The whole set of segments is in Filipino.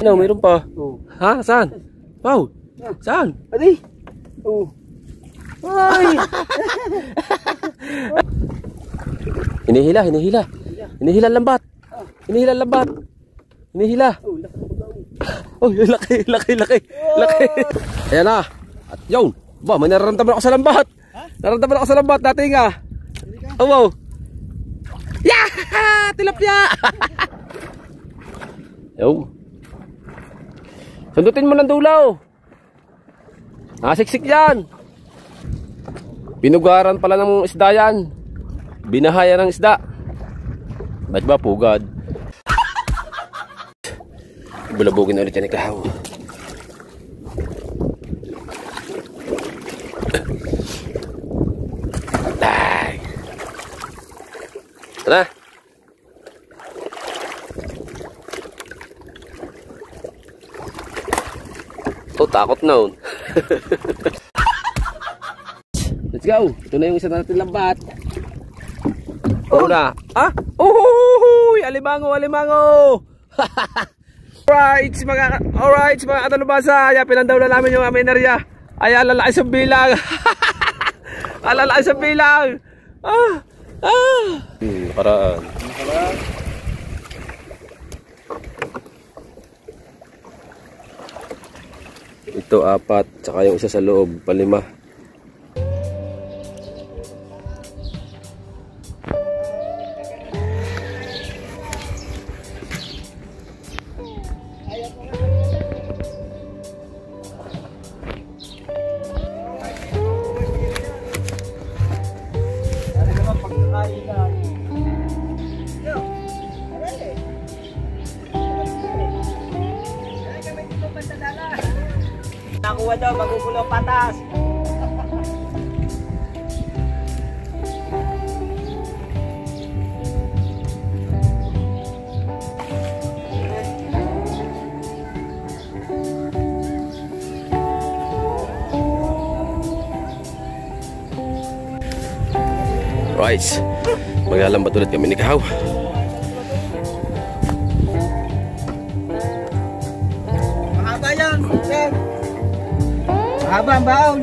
Ano, mayroon pa. Oh. Ha? Saan? Wow. Saan? Adi. Oh. Ay. Hinihila, hinihila. Hinihila lambat. Hinihila lambat. Hinihila. Oh, laki, laki, laki. Laki. Ayan na. At yun. Ba, may nararamdaman ako sa lambat. Nararamdaman ako sa lambat. Dati nga. Oh, wow. Yeah! Tilapia! Yo. Sundutin mo ng dulaw. Siksik yan. Pinugaran pala ng isda yan. Binahaya ng isda. Ba't ba pugad? Bulabugin ulit yan ni Kahaw. Ay. Tara. Oh, takot na oh. Let's go. Ito na yung isa natin lambat. Oh na. Ah? Uhuhuhuy! Alimango, alimango! Alright mga katalubasa. Ayan, pinandaw na namin yung aming area. Ay, alalaki sa bilang. Alalaki sa bilang. Nakaraan. Ito 4, tsaka yung isa sa loob, 5. Nakuha daw, magugulo patas. Right. Maglalambat ulit kami ni Kahaw. Mahaba yan. Mahaba ang baon.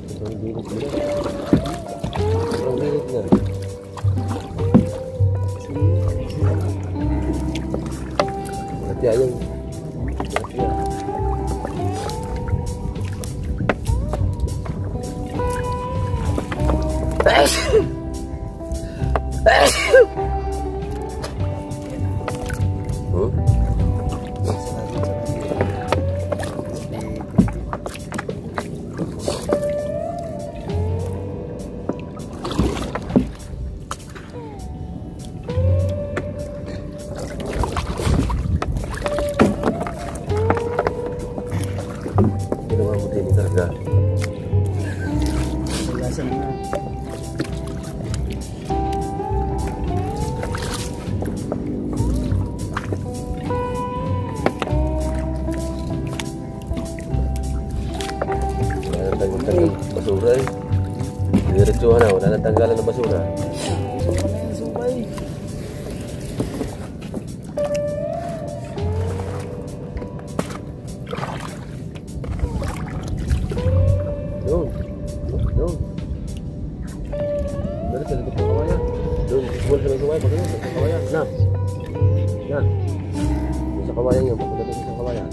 Sobrang bilis nila. Sobrang bilis na. Mati ayun. Mati yan. Ginawa mo din talaga. Lasan na. Tanggal basura eh. Diretsuhan na, wala nang tanggalan ng basura. Sumay. Doon. Doon. Dari sa likod ng kawayan. Doon, buwan sa may kawayan. Pagkano sa kawayan. Na. Yan. Sa kawayan yun. Pagkano sa kawayan.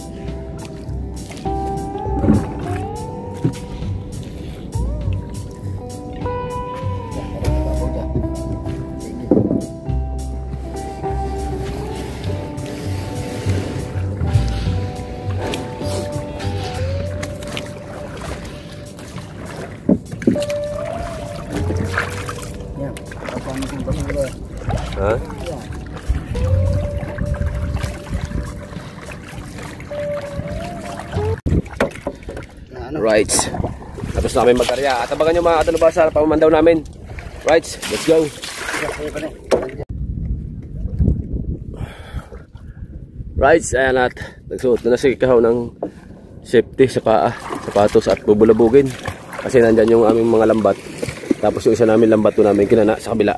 Yan. Kapamitin pa nila. Ha? Yan. Right. Tapos namin magkarya. At abangan nyo mga katalubasa sa pamamandaw namin. Right. Let's go. Right. Ayan at nagsuot na si Kahaw ng safety sa paa, sapatos at bubulabugin. Kasi nandyan yung aming mga lambat. Tapos yung isa namin lambat to namin kinana sa kabila.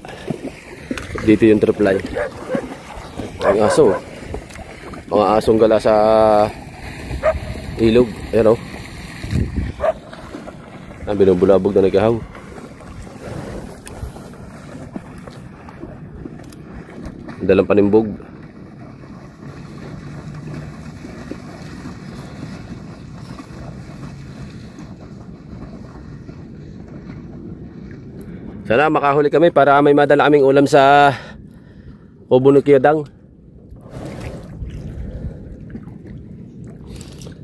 Dito yung triply. Ang aso. Mga asong gala sa ilog. Ayan o. Ang binubulabog na nagkahaw. Dalang panimbog. Sana makahuli kami para may madala aming ulam sa Kubo ni Kiyodang.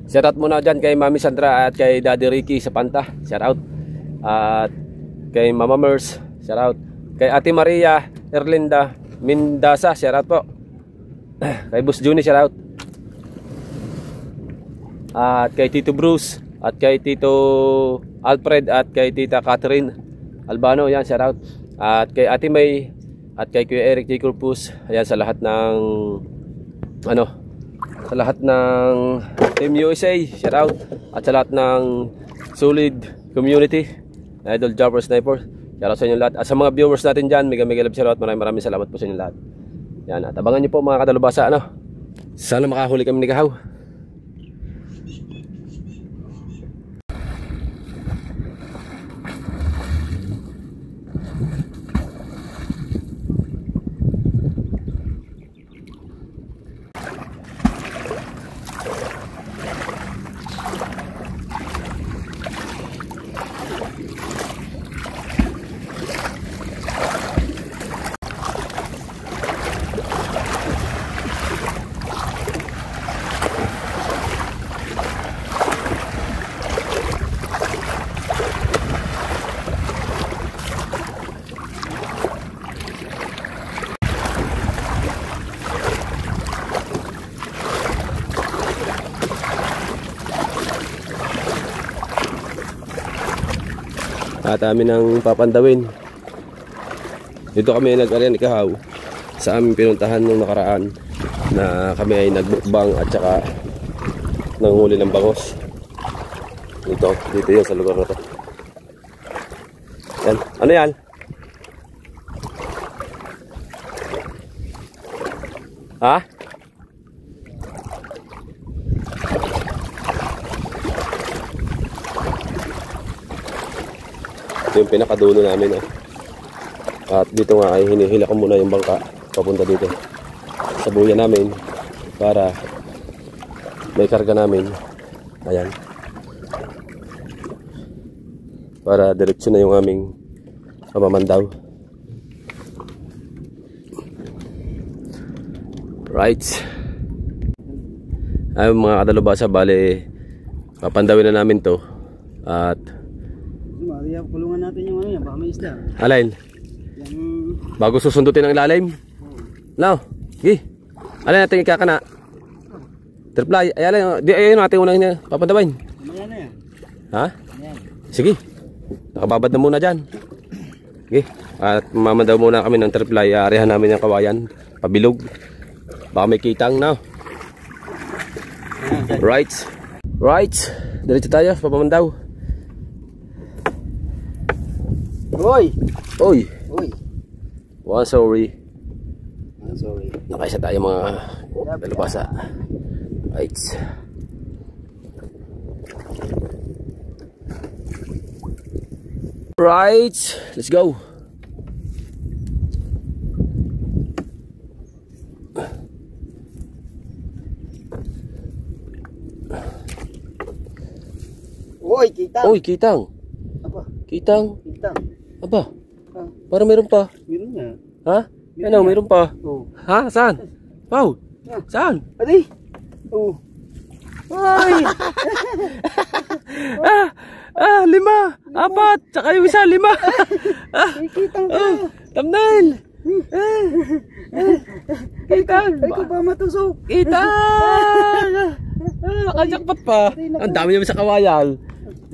Shoutout muna dyan kay Mami Sandra at kay Daddy Ricky sa Panta. Shoutout. At kay Mama Mers. Shoutout. Kay Ate Maria Erlinda Mindasa. Shoutout po. Kay Boss Juni. Shoutout. At kay Tito Bruce. At kay Tito Alfred. At kay Tita Catherine Albano, yan, shout out. At kay Ate May at kay Kuya Eric J. Corpus, ayan, sa lahat ng sa lahat ng Team USA, shout out. At sa lahat ng solid community, Idol Jumper Sniper, shout out sa inyo lahat. At sa mga viewers natin dyan, mega love shout out, maraming salamat po sa inyo lahat. Yan, at abangan nyo po mga katalubasa, sana makahuli kami ni Kahaw. At amin ang papandawin. Dito kami nag-aryan ni Kahaw sa aming pinuntahan nung nakaraan na kami ay nagbukbang at saka nanghuli ng bangos. Dito yun sa lugar na to. Yan. Ano yan? Ha? Ito yung pinakadulo namin. At dito nga ay hinihila ko muna yung bangka papunta dito sa buya namin para may karga namin. Ayan. Para diretsyo na yung aming pamamandaw. Right. Ay mga kadalubasa, bale papandawin na namin to. At kulungan natin yung ano yan, baka may isda. Alain. Yung... Bago susundutin ang ilalim. Now, gi. Alain natin ikakana. Triply. Ay alain, di ayun natin unang niya papandawin. Mamaya na yan. Ha? Ayan. Sige. Nakababad na muna dyan. Okay. At mamandaw muna kami ng triply. Aarihan namin yung kawayan. Pabilog. Baka may kitang na. Right. Right. Diretso tayo. Papamandaw. Oy! Oy. Oy! Sorry. Sorry. Nakaisa tayo mga dalubasa. Right. Right, let's go. Oy, kitang. Oy, kitang. Apa? Kitang. Kitang. Aba. Ah, Para meron pa. meron nga. Ha? Ano, meron pa. Oh. Ha? Saan? Wow. Ah. Saan? Adi. Oh. Oy! Lima. Apat. Tsaka yung isa, 5. May kitang ka. Thumbnail. Kitang. Ay ko ba matusok? Kitang. Nakajakpat pa. Ang dami naman sa kawayan.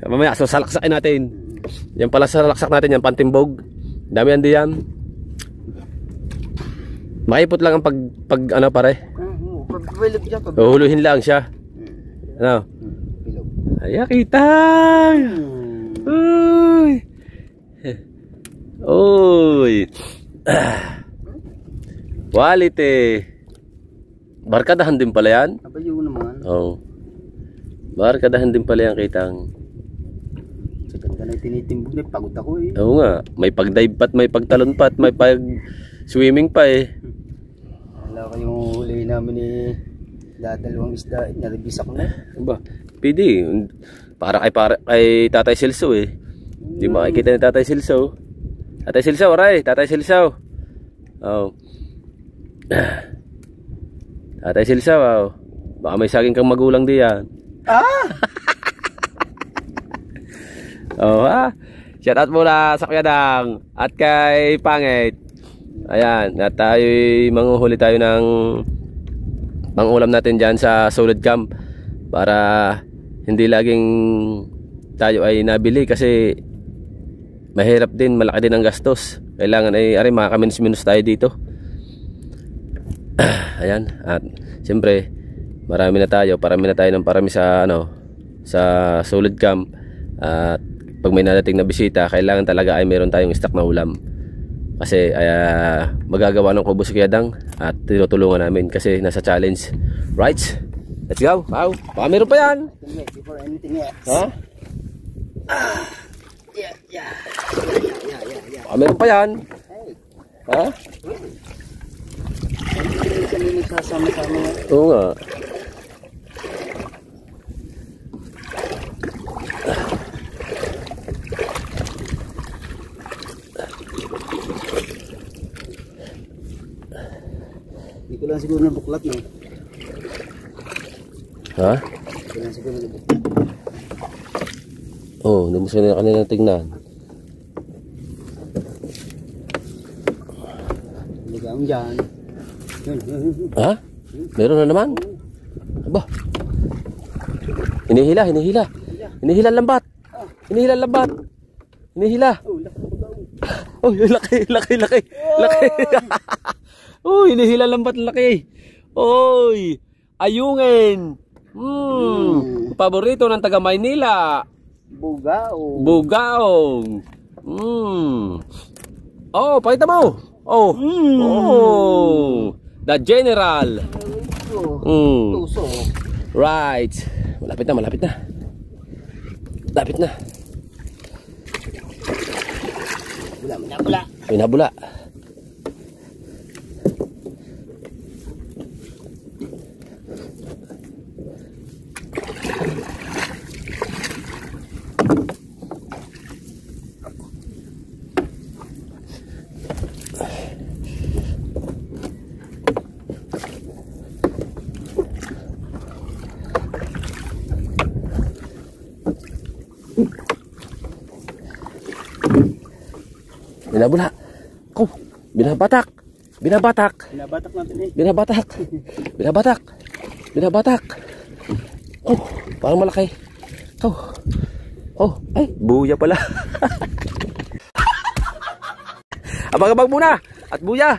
Mamaya, so salaksakin natin. Yan pala sa salaksak natin, yan pantimbog. Dami yan diyan. Maipot lang ang pag ano pare. Pagbilog siya. Uhuluhin lang siya. Ano? Bilog. Ay, kitang. Uy. Uy. Quality. Barkadahan din pala yan. Abayo naman. Oo. Barkadahan din pala yan, kitang. Sa ganda na tinitimbog na, pagod ako eh. Oo nga. May pag-dive pat, may pagtalon pat, may pag-swimming pa eh. Wala ko yung huli namin ni dalawang isda. Naribis ako na. Ba? Pwede. Para kay Tatay Silso eh. Hindi makikita ni Tatay Silso. Tatay Silso, aray. Tatay Silso. Oh. Tatay Silso, oh. Baka may saging kang magulang diyan. Ah! Oh, ha? Shout out muna sa Kuya Dang at kay Pangit. Ayan, at tayo'y manguhuli tayo ng pangulam natin dyan sa Solid Camp para hindi laging tayo ay nabili kasi mahirap din, malaki din ang gastos. Kailangan ay makakaminus-minus tayo dito. Ayan, at siyempre marami na tayo ng parami sa sa Solid Camp. At pag may nadating na bisita, kailangan talaga ay meron tayong stock na ulam. Kasi magagawa ng kubo si Kuya Dang at tinutulungan namin kasi nasa challenge. Right? Let's go. Wow. Baka meron pa yan. Before anything else. Ha? Yeah. Baka meron pa yan. Hey. Ha? Kami nagsasama-sama. Oo nga. Hindi ko lang siguro nabuklat no. Ha? Hindi ko lang siguro nabuklat. Oo, hindi mo sila kanina tignan. Ligaw dyan. Ha? Meron na naman? Aba. Hinihila. Hinihila lambat. Hinihila. Oh, laki. Oh, hinihila lambat, laki. Oy, ayungin. Paborito ng taga Maynila. Bugaong. Oh, pakita mo. Oh. The General. Tuso. Right. Malapit na. Minabula. Minabula. Binabula. Oh, binabatak. Binabatak. Binabatak natin eh. Binabatak. Binabatak. Binabatak. Oh, parang malaki. Oh. Oh, ay, buya pala. Abang-abang muna. At buya.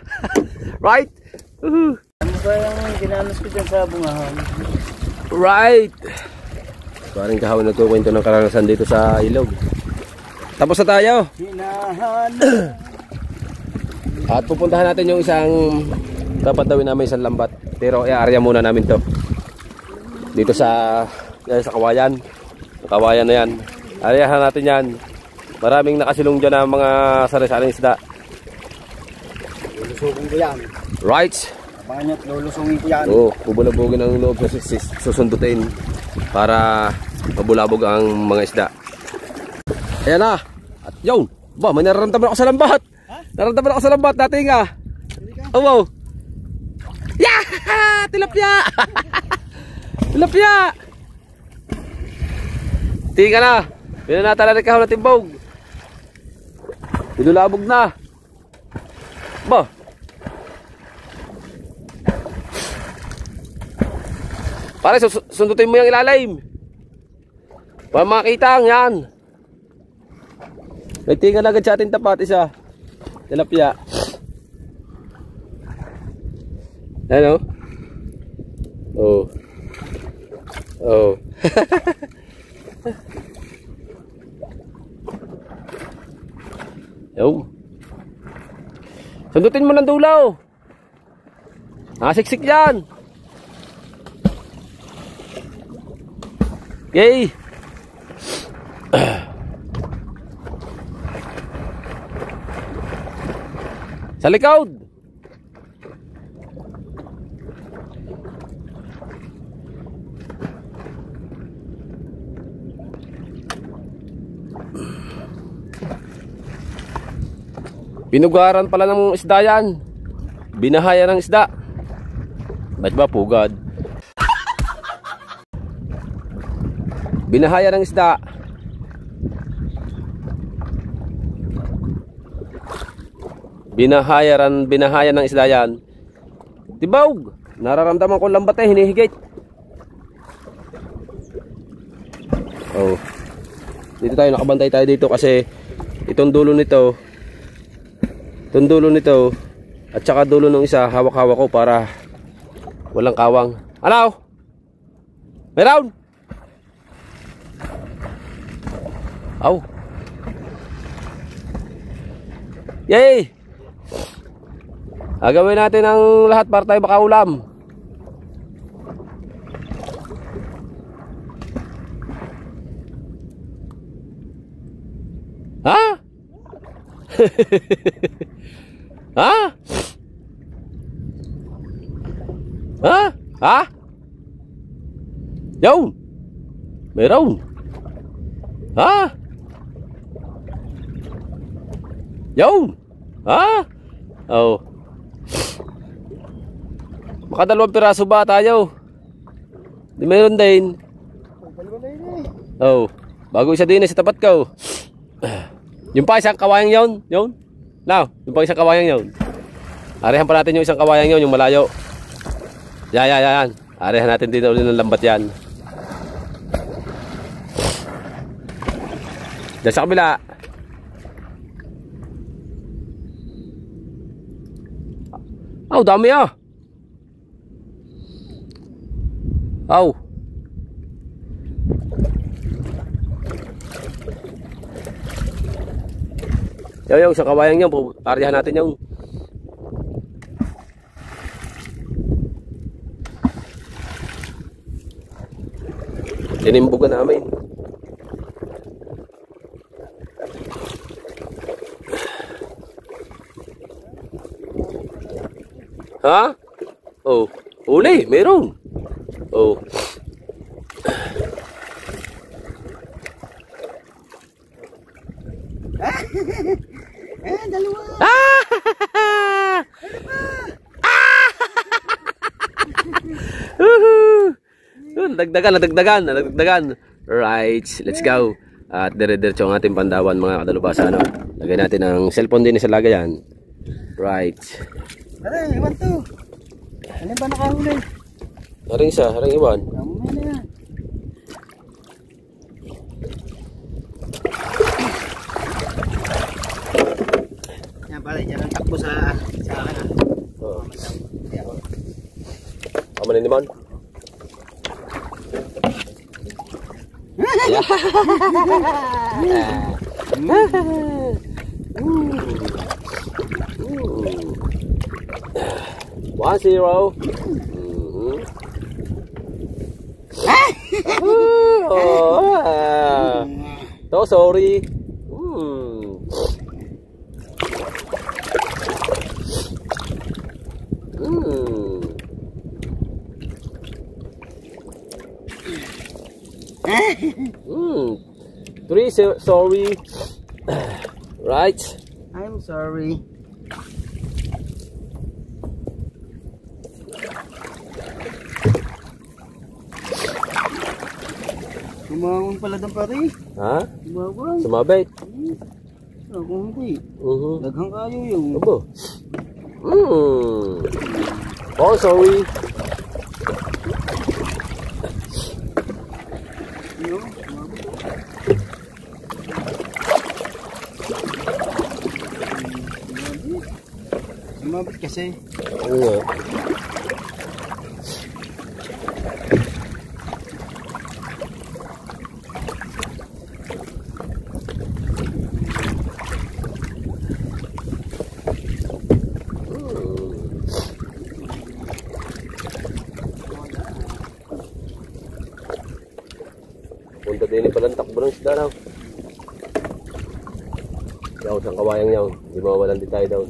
Right? Ano ba yung ginanos ko dyan sa bungahan? Right. Parang kahawin nagkukwento ng karanasan dito sa ilog. Tapos na tayo. At pupuntahan natin yung isang dapat dawin namin isang lambat. Pero i-area muna namin to. Dito sa kawayan. Ang kawayan na yan. Areahan natin yan. Maraming nakasilong dyan ng mga sari-saring isda. Lulusugin ko yan. Right. Abangan nyo, lulusugin ko yan. Oo, bubulabugin ang loob sa susundutin para mabulabog ang mga isda. Ayan na. At yun. Ba, may nararamdaman ako sa lambat. Ha? Nararamdaman ako sa lambat. Dati nga. Oh, wow. Yeah! Tilapia! Tilapia! Tingnan na. Pinanatala na kahon na timbog. Pinulabog na. Ba. Pare, sundutin mo yung ilalim. Para makita ang yan. May tingnan agad sa ating tapat isa. Tilapia. Ano? Oh. Oh. Yo. Sundutin mo ng dulaw. Nakasiksik yan. Okay. Sa likod. Pinugaran pala ng isda yan. Binahaya ng isda. Ba't ba pugad? Binahaya ng isda. Binahaya ng isda yan. Tibawg. Nararamdaman ko lambat eh, hinihigit. Oh. Dito tayo, nakabantay tayo dito kasi itong dulo nito at saka dulo ng isa, hawak-hawak ko para walang kawang. Ano? Meron? Aw. Yay! Gagawin natin ang lahat para tayo makaulam. Ha? Ha? Ha? Ha? Yun. Meron. Ha? Yun. Ha? Oh. Makadalawang piraso ba tayo? Di meron din. Oh. Bago isa din sa tapat ko. Yung pa isang kawayang yon. Yun. Now, yung pa isang kawayang yon. Arehan pa natin yung isang kawayang yon, yung malayo. Yan. Arehan natin dito ulit ng lambat yan. Diyan sa kabila. Oh, dami ah. Oh. Yung sa kawayang yun, arihan natin yung tinimbugan namin. Ha? Oh, huli, meron. Oh. Dalawa. Nadagdagan. Right, let's go. At dire-diretso ang ating pandawan mga kadalubasa, no? Lagay natin ang cellphone din sa lagayan. Right. Aray, iwan to. Ano ba nakahuli? Haring isa, haring iwan. Mamay na yan. Yan pala, dyan ang takbo sa akin ha. Oh. Amanin naman. One zero. So sorry. Three sorry. Right. I'm sorry. Sumawang pala doon pare. Ha? Sumawang. Sumabit. Ako hindi. Daghang kayo yung. Abo. Oh, sorry. Yo, sumabit kasi. Oo. Punta din palang takbo ng isda daw. Yaw, sa kawayang yaw. Di mawawalan din tayo daw.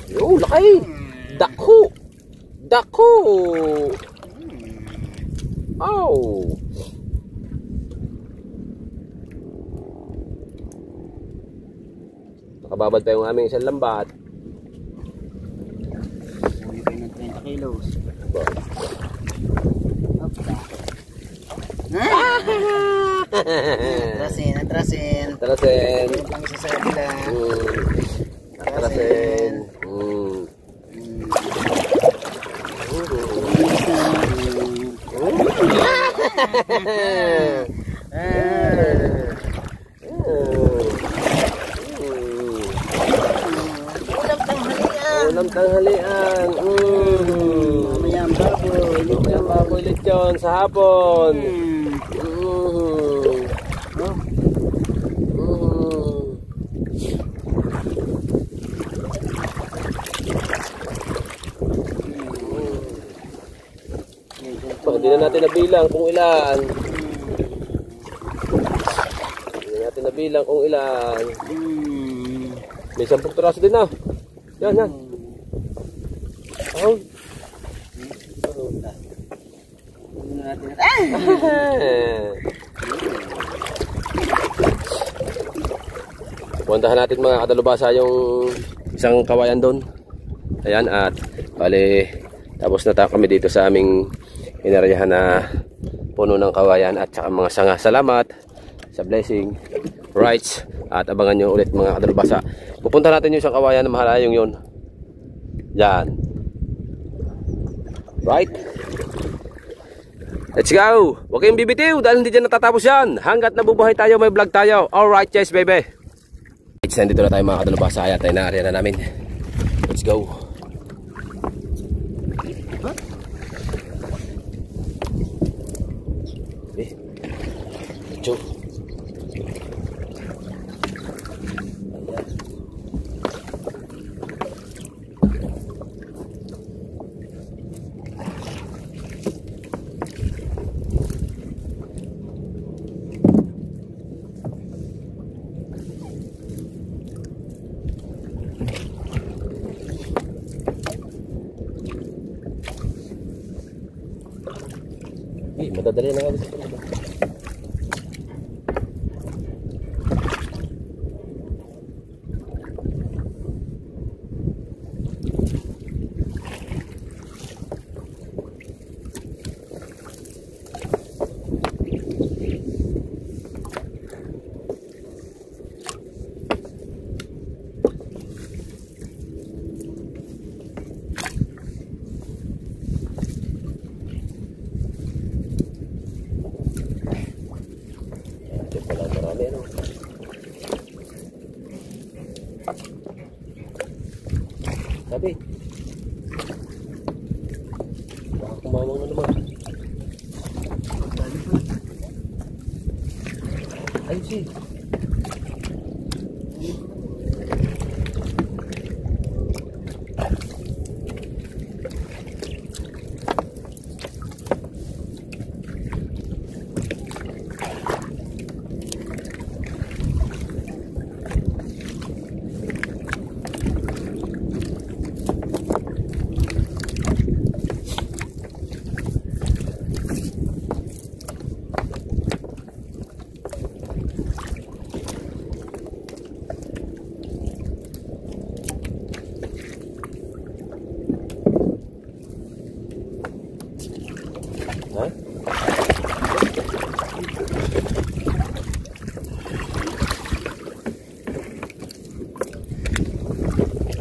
Yo, laki! Dako! Dako! Oh! Nakababad pa yung aming isang lambat. Huli kayo ng 30 kilos. Atrasin. Atrasin. Ang isa sa kabila. Atrasin. Ulam tanghalian. Mamayang baboy. Mamayang baboy lechon sa hapon. Hindi na natin nabilang kung ilan. Hindi na natin nabilang kung ilan. May 10 piraso din na. Yan. Oh. Puntahan natin mga kadalubasa yung isang kawayan doon. Ayan, at bali tapos na kami dito sa aming inaryahan na puno ng kawayan at saka mga sanga. Salamat sa blessing. Rights. At abangan nyo ulit mga kadalubasa. Pupunta natin yung isang kawayan na mahalayong yun. Yan. Right? Let's go! Huwag kayong bibitiw dahil hindi dyan natatapos yan. Hanggat nabubuhay tayo, may vlog tayo. Alright, yes baby. Right, nandito na tayo mga kadalubasa. Ayan, tayo na area na namin. Let's go. Dali na nga. Sabi. Baka kumamang na naman. Ayun si.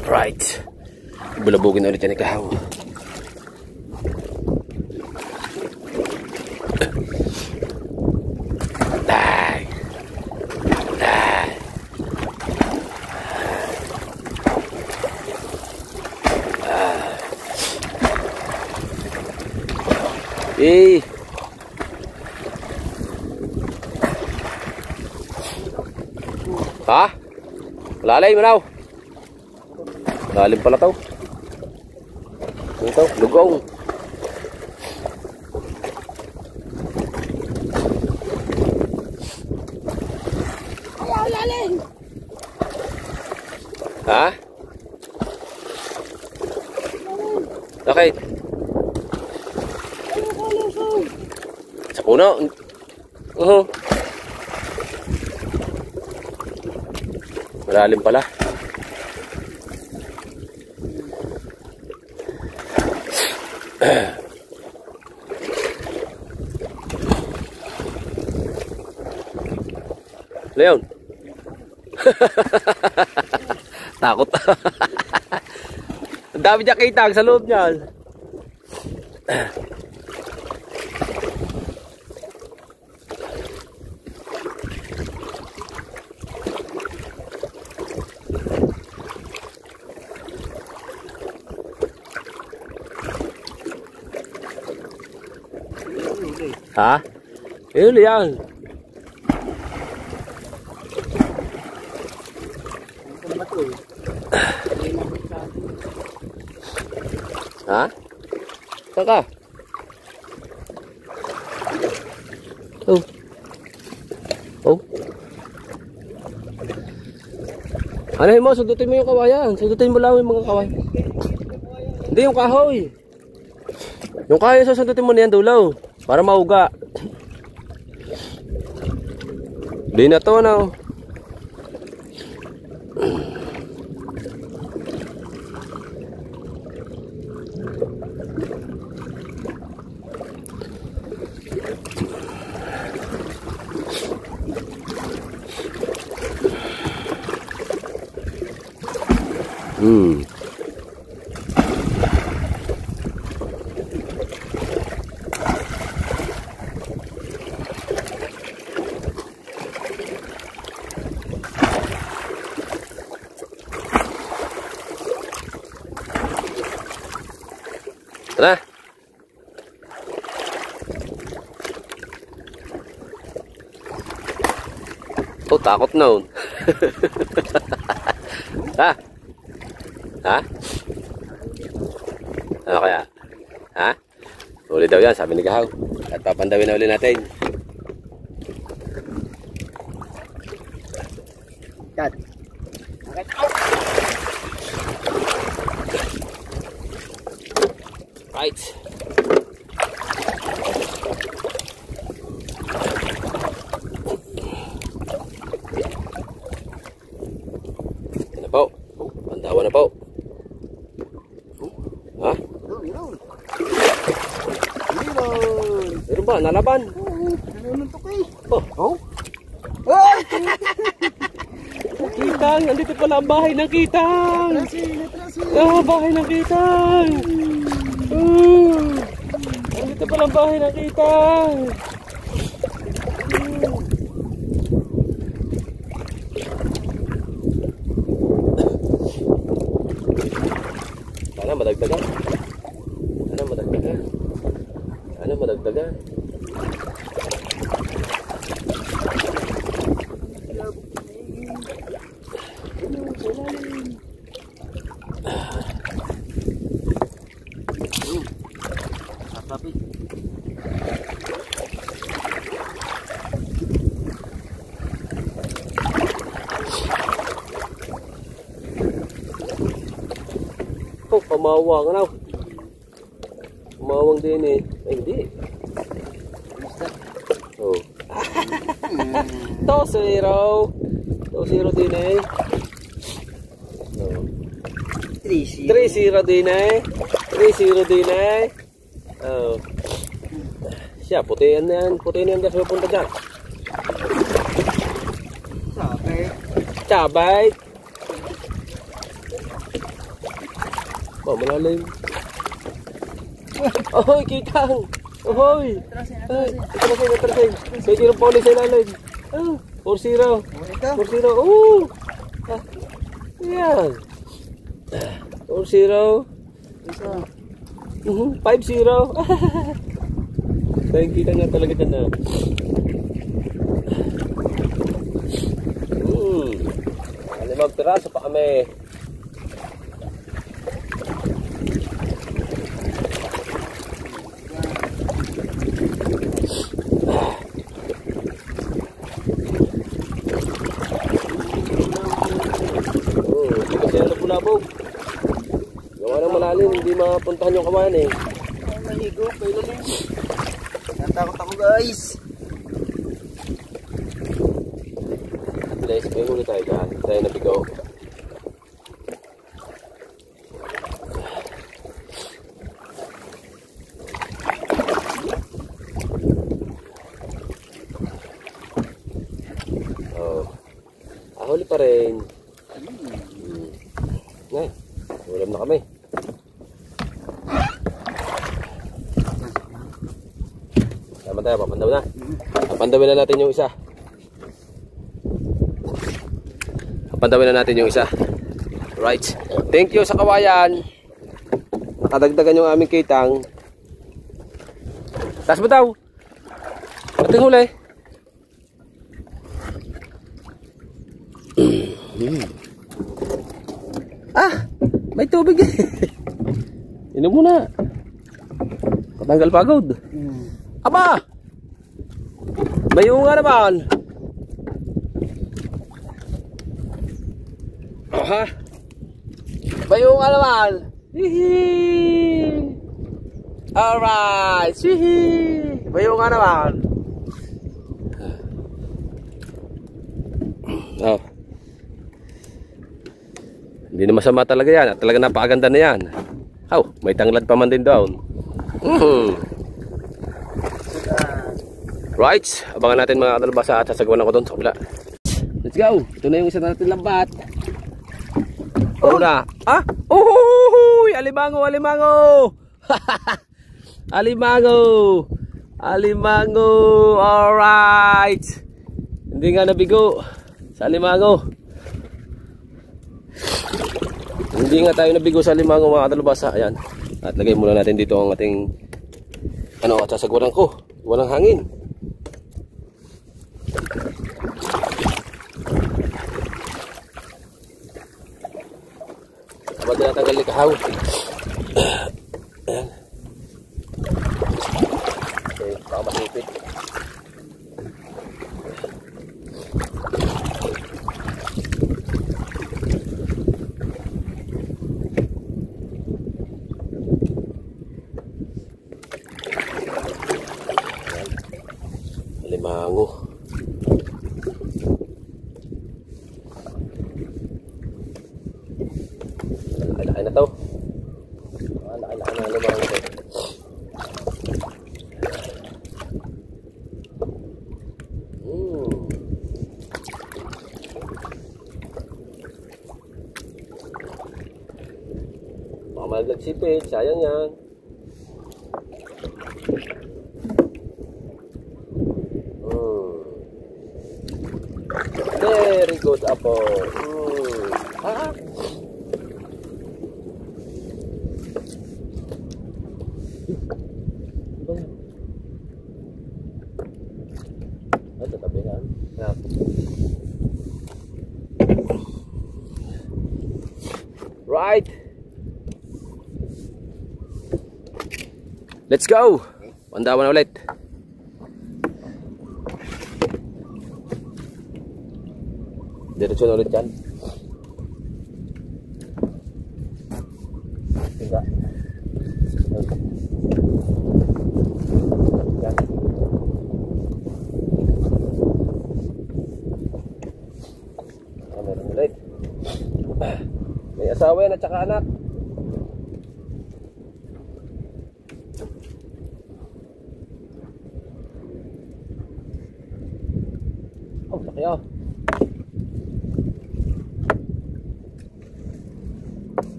Right. Bulabugin na ulit yan ikaw. Die. Die. Eh. Ha? Lalay mo now. Lalim pala to. Ito, lugong. Ayaw, lalim. Ha? Bakit? Sa puno? Malalim pala. Leon. Takot. Ang dami niya kitang sa loob niyan. Ha? Huli yan. Ha? Saan ka? Oh. Oh. Anahin mo, sundutin mo yung kawayan. Sundutin mo lang yung mga kawayan. Hindi, yung kahoy. Yung kahoy, susundutin mo na yan dulaw. Para mauga. Di na to na. Tara. Oh, takot na oh. Ha? Ha? Ano kaya? Ha? Uli daw yan, sabi ni Gahaw. At papandawin na uli natin. Cut. Right. nalaban. Nanununtok eh. Oh. Kitang, nandito pala ang bahay ng Kitang. Bahay ng Kitang. Nandito pala ang bahay ng Kitang. Sana madagdagan. Sapi. Oh, pamawang ano? Pamawang din eh. Ay, hindi. Oh. 2-0. 2-0 din eh. Oh. 3-0 din eh. 3-0 din eh. Oh. Siya, putihan na yan. Putihan na yan dahil pupunta dyan. Sabay. Oh, malalim. Ohoy, Kitang. Ohoy. Atrasin. Pwede rin poli sa ilalim. 4-0. 4-0. Oh. Yan. 4-0. 5-0. Kaya kita nga talaga dyan na. Limang piraso pa kami. Bulabog. Gawa ng malalim, hindi mapuntahan yung kawayan eh. Nahigo, kayo lang. Natakot ako guys. Guys, may huli tayo dyan. Tayo nabigaw. Oh. Huli pa rin. Ngayon, ulam na kami. Sama tayo, papandaw na. Papandawin na natin yung isa. Papandawin na natin yung isa. Right. Thank you sa kawayan. Nakadagdagan yung aming Kitang. Taas mo daw. Ating huli. May tubig eh. Inom muna. Patanggal pagod. Aba! Bayo nga naman. Aha. Bayo nga naman. Hihi. Alright. Hihi. Bayo nga naman. Oh. Hindi na masama talaga yan. At talaga napakaganda na yan. Oh, may tanglad pa man din doon. Right. Abangan natin mga kadalbasa at sasagawan ako doon sa kabila. Let's go. Ito na yung isa natin lambat. Oh na. Uhuhuhuy. Alimango. Alimango. Alright. Hindi nga nabigo sa alimango. Hindi nga tayo nabigo sa alimango mga kadalbasa. Ayan. At lagay muna natin dito ang ating at sasagwaran ko. Walang hangin. Dapat na natanggal ni kahaw. Ayan. Okay, baka masipit. Alimango. Laki na to. nagsipid, sayang yan. Very good, Apo. Ah. Tatabi yan. Right. Let's go. Pandawan na ulit. Diretso na ulit yan. Tingga. Yan. Meron ulit. May asawa yan at saka anak. Oh, laki oh.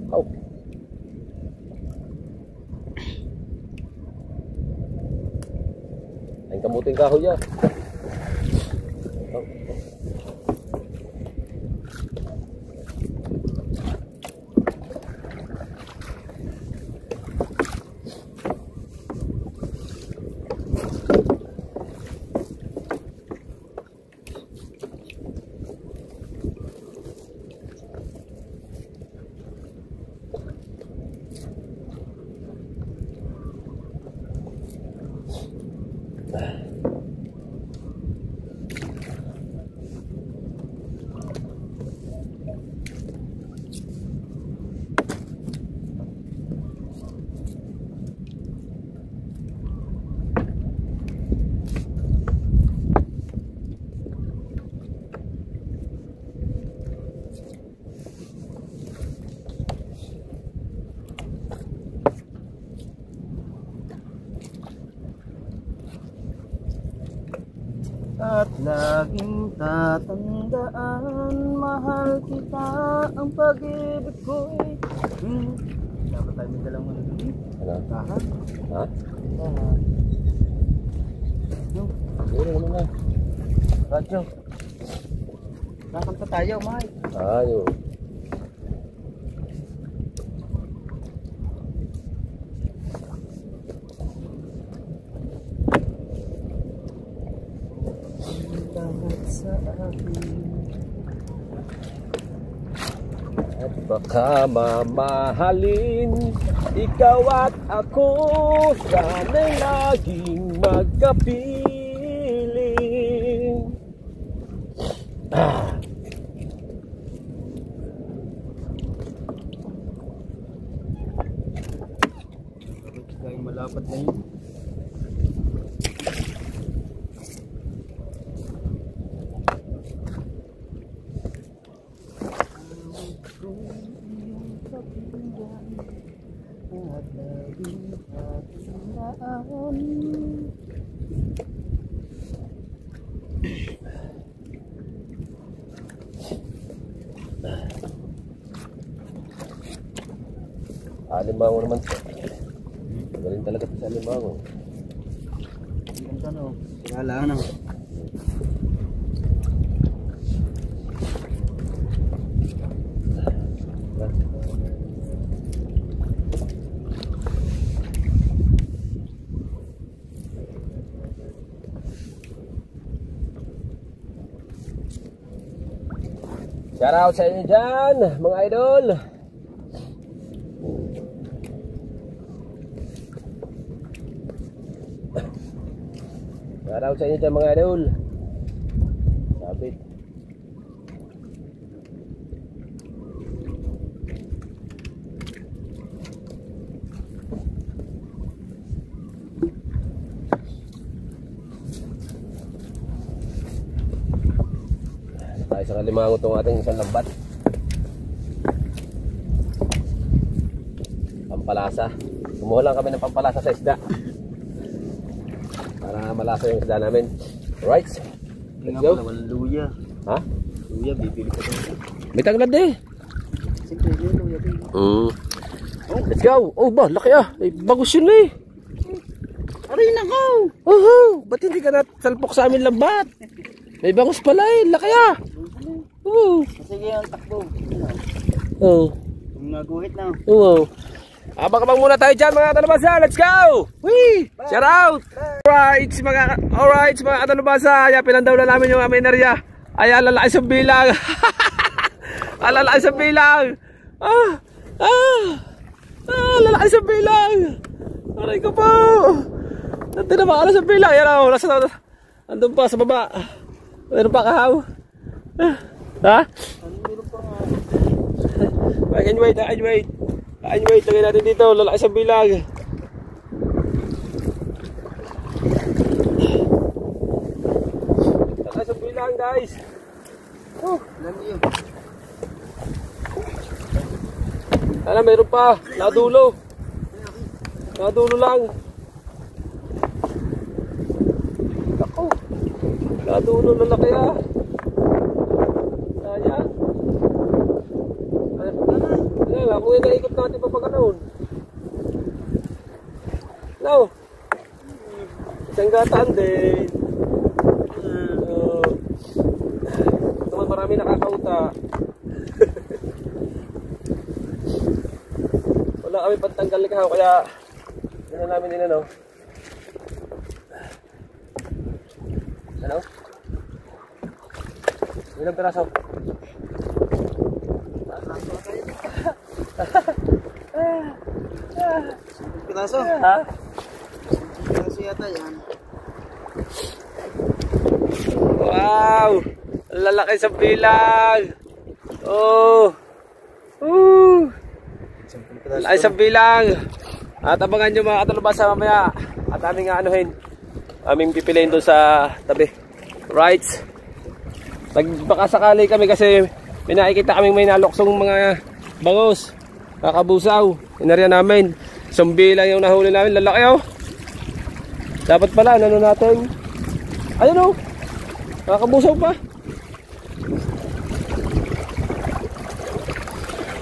Oh. Ang kamuting kahoy ya. Oh. At laging tatandaan, mahal kita, ang pag-ibig ko'y dapat tayo may dalang muna dito. Ano? Tahan. Ha? Tahan. Ano naman na? Radyo. Nakanta tayo, Mike. Ayun. Sa akin. At baka mamahalin ikaw at ako, sana'y laging magkapiling. Kaya malapad na yun. Alimango naman. Magaling talaga sa alimango. Ang tanong, wala na. Shout out sa inyo dyan, mga idol. Shout out sa inyo dyan, mga idol. Sabit. Tayo sa kalimango itong ating isang lambat. Pampalasa. Kumuha lang kami ng pampalasa sa isda para malasa yung isda namin. Alright, let's go. Walang luya. Ha? Luya, bibili ko ito. May tanglad eh. Siyempre, yung luya din. Let's go. Oh ba, laki ah. Ay, bagus yun eh. Aray nako. Ba't hindi ka nasalpok sa amin lambat? May bangus pala eh, laki ah. Sige ang takbo. Oh. Kung naguhit na. Oo. Abang-abang muna tayo dyan mga katalubasa. Let's go! Whee! Shout out! Alright mga katalubasa. Ayan, pinandaw na namin yung aming area. Ayan, lalaki sa bilang. Lalaki sa bilang. Lalaki sa bilang. Aray ko po. Tinamaan na sa bilang. Ayan o, andun pa sa baba. Meron pa kahaw. Ha? I can wait. Lagay natin dito. Lalaki sa bilang. Lalaki sa bilang guys. Lami yun. Alam, mayroon pa. Nadulo lang. Ako. Nadulo lalaki ah. Sayang. Kung inaikot natin pa pag ganoon. No. Isang gataan din. Naman marami nakakauta. Wala kami pantanggal ni kahaw kaya ano namin din ano. Ano? Ilang piraso? Piraso? Ha? Piraso yata yan. Wow! Lalaki sa bilang! Oh! Lalaki sa bilang! At abangan nyo mga katalubasa mamaya. At aming anuhin. Aming pipiliin doon sa tabi. Right? Baka sakali kami kasi may nakikita kaming may naloksong mga bangus. Kakabusaw. Inarya namin. Isang bilang yung nahuli namin. Lalaki oh. Dapat pala, ano natin? Ayun oh. Kakabusaw pa.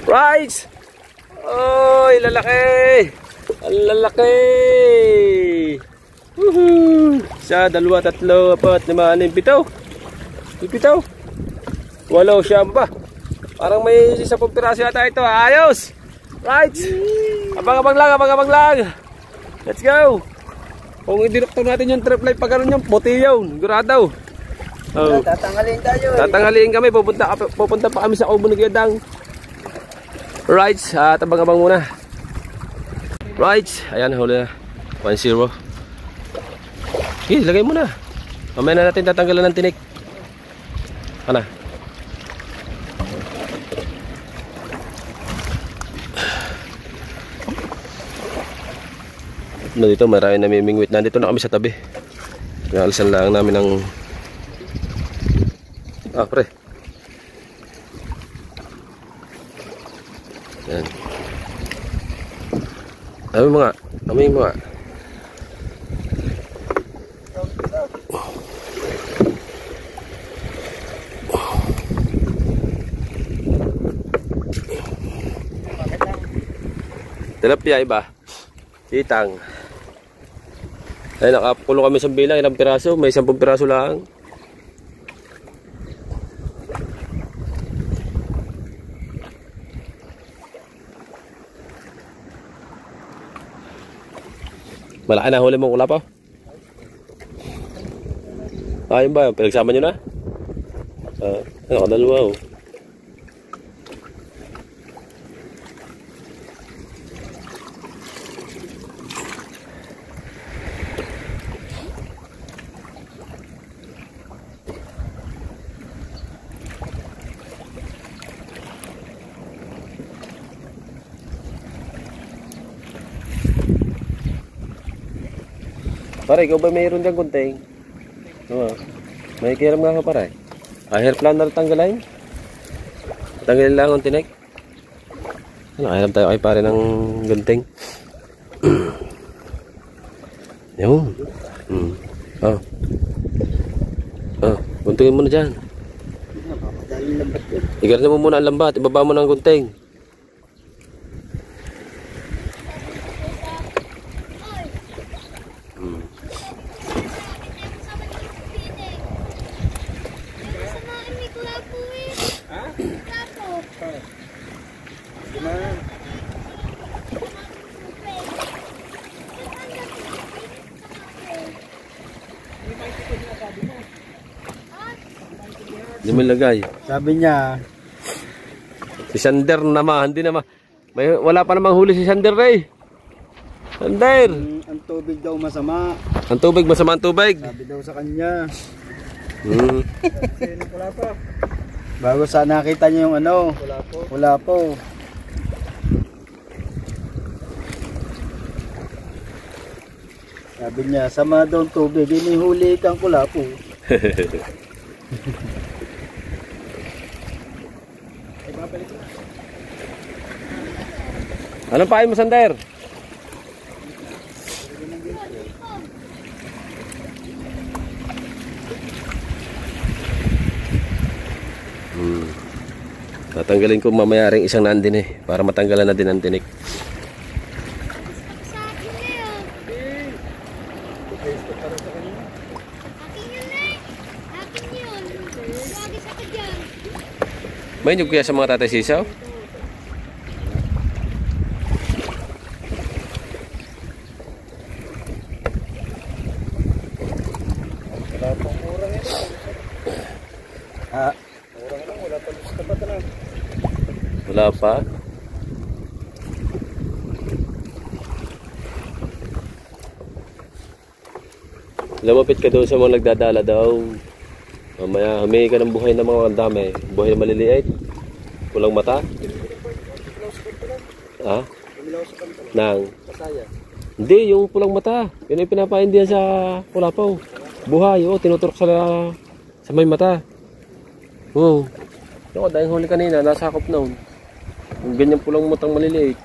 Right. Oy, lalaki. Ang lalaki. Woohoo. Isa, dalawa, tatlo, apat, lima, anim, pito. Pito. Walo, siyam ba? Parang may 10 piraso yata ito. Ayos. Right. Abang-abang lang. Let's go. Kung i-director natin yung trip light pag ganun yung puti yun. Gurado. Oh. Tatanghalin tayo eh. Tatanghalin kami. Pupunta pa kami sa Kubo ni Gedang. Right. At abang-abang muna. Right. Ayan, huli na. 1-0. Okay, lagay mo na. Mamaya na natin tatanggalan ng tinik. Ano? Dito marami namimingwit. Nandito na kami sa tabi. Pinalisan lang namin ng pre. Yan. Amoy mga. Tilapia iba. Itang. Ay, nakapulo kami sa bilang. Ilang piraso? May 10 piraso lang. Malaki na huli mong kulapaw. Ayun ba? Pinagsama nyo na? Nakadalawa oh. Pare, ikaw ba mayroon dyan kunting? Oo. May kiram nga ka pare. Hair planner tanggalin? Tanggalin lang ang tinik. Hiram tayo kay pare ng gunting. Yun. Guntingin mo na dyan. Igarna mo muna ang lambat. Ibaba mo ng gunting. Hindi mo ilagay. Sabi niya, Si Sander naman, hindi naman. Wala pa namang huli si Sander Ray. Sander! ang tubig daw masama. Ang tubig, masama ang tubig. Sabi daw sa kanya. Hmm. Wala pa. Bago sana nakita niyo yung ano. Wala po. Wala po. Sabi niya, sama daw ang tubig. Inihuli kang kulapo. Anong pahay mo, Sander? Tatanggalin ko mamaya rin isang nandin eh, para matanggalan na din ang tinik. Sa akin na yun. Akin yun eh. Akin yun. Lagi sa kadyan. May nyug kaya sa mga tatay sisaw? Ah, Wala pa. Lumapit ka doon sa mga nagdadala daw. Mamaya humingi ka ng buhay ng mga dami. Buhay na maliliit. Pulang mata. Ha? Nang? Hindi, yung pulang mata. Yun ay pinapain diyan sa Kulapaw. Buhay, tinuturok sa may mata. Oo. Ako, dahil huli kanina, nasakop noon. Yung ganyan pulang matang maliliit.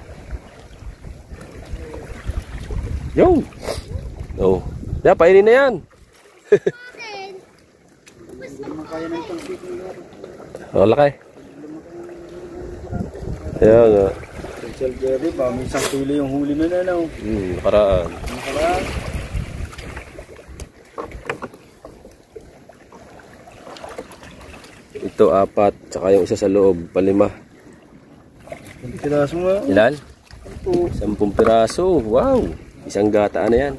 Yo! Oo. Yeah, painin na yan. Akin. Oh, laki. Kaya nga. Special Jerry ba? May isang kilo yung huli na ano. Nakaraan. Nakaraan. Ito, 4. Tsaka yung isa sa loob, 5. Ang piraso mo. Ilan? 10 piraso. Wow! Isang gata na yan.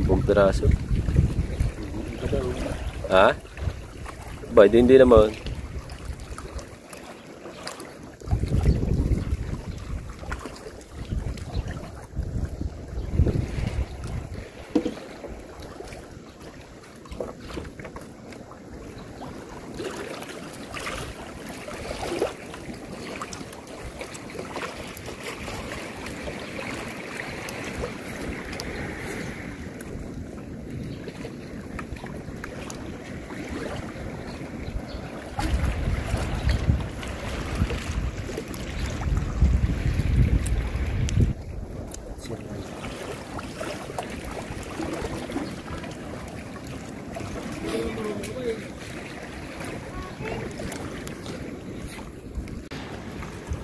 10 piraso. Ha? Ba, hindi naman.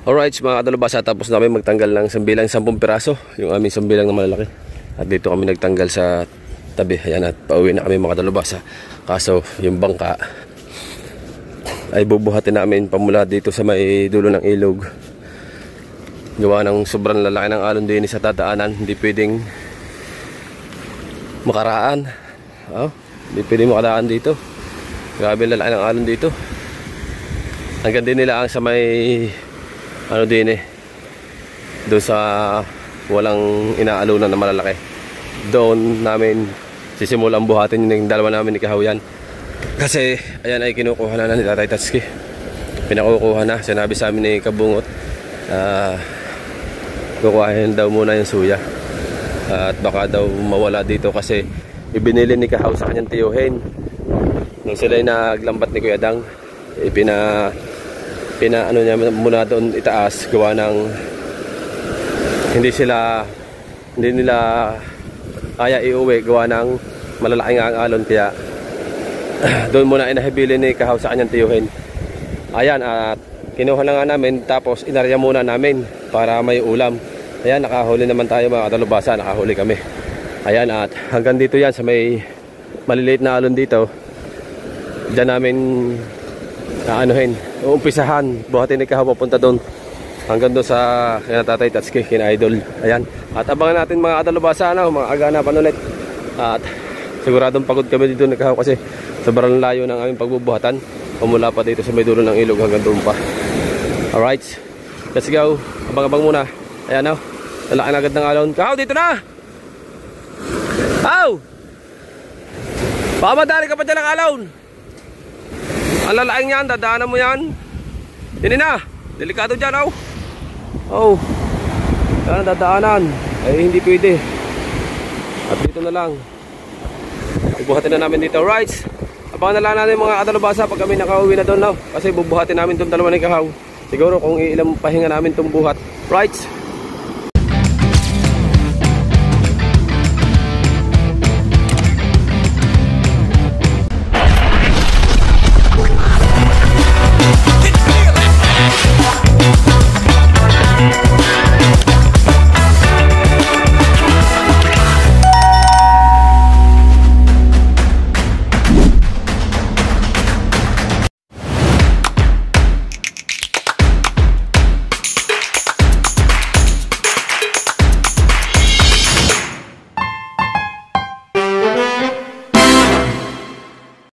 Alright, mga kadalubasa, tapos namin magtanggal ng sambilang 10 piraso, yung aming sambilang na malalaki. At dito kami nagtanggal sa tabi. Ayan, at pauwi na kami mga kadalubasa. Kaso yung bangka ay bubuhatin namin pamula dito sa may dulo ng ilog. Gawa ng sobrang lalaki ng alon din sa tataanan. Hindi pwedeng makaraan. Hindi pwedeng makaraan dito. Grabe lalaki ng alon dito. Hanggang din nila ang sa may din doon sa walang inaalunan na malalaki. Doon namin sisimulang buhatin yung dalawa namin ni Kahaw yan. Kasi ayan ay kinukuha na ni Tatay Tatsuki. Pinakukuha na. Sinabi sa amin ni Kabungot, kukuhahin daw muna yung suya. At baka daw mawala dito kasi ibinili ni Kahaw sa kanyang tiyuhin. Nung sila naglambat ni Kuya Dang, ano niya muna doon itaas, gawa ng hindi nila kaya iuwi, gawa ng malalaking ang alon, kaya doon muna inahibili ni Kahaw sa kanyang tiyuhin. Ayan, at kinuha na nga namin, tapos inarya muna namin para may ulam. Ayan, nakahuli naman tayo mga kadalubasa, nakahuli kami. Ayan, at hanggang dito yan sa may maliliit na alon dito. Diyan namin uumpisahan, buhatin ni Kahaw papunta doon hanggang doon sa kina Tatay Tatsuki, kina Idol. Ayan, at abangan natin mga kadalubasa, mga aganapan ulit. At siguradong pagod kami dito ni Kahaw kasi sobrang layo ng aming pagbubuhatan. Pumula pa dito sa may dulo ng ilog hanggang doon pa. Alright, let's go. Abang-abang muna. Ayan o, lalaki na agad ng alon. Kahaw, dito na! Kahaw! Baka madali ka pa dyan ng alon. Ang lalaking yan, dadaanan mo yan. Yun na, delikado dyan o. Oh, yan ang dadaanan. Ay hindi pwede. At dito na lang. Bubuhatin na namin dito. Right, abangan na lang natin mga katalabasa pag kami nakauwi na doon. Kasi bubuhatin namin itong dalawa ng kahaw. Siguro kung ilang pahinga namin itong buhat. Right.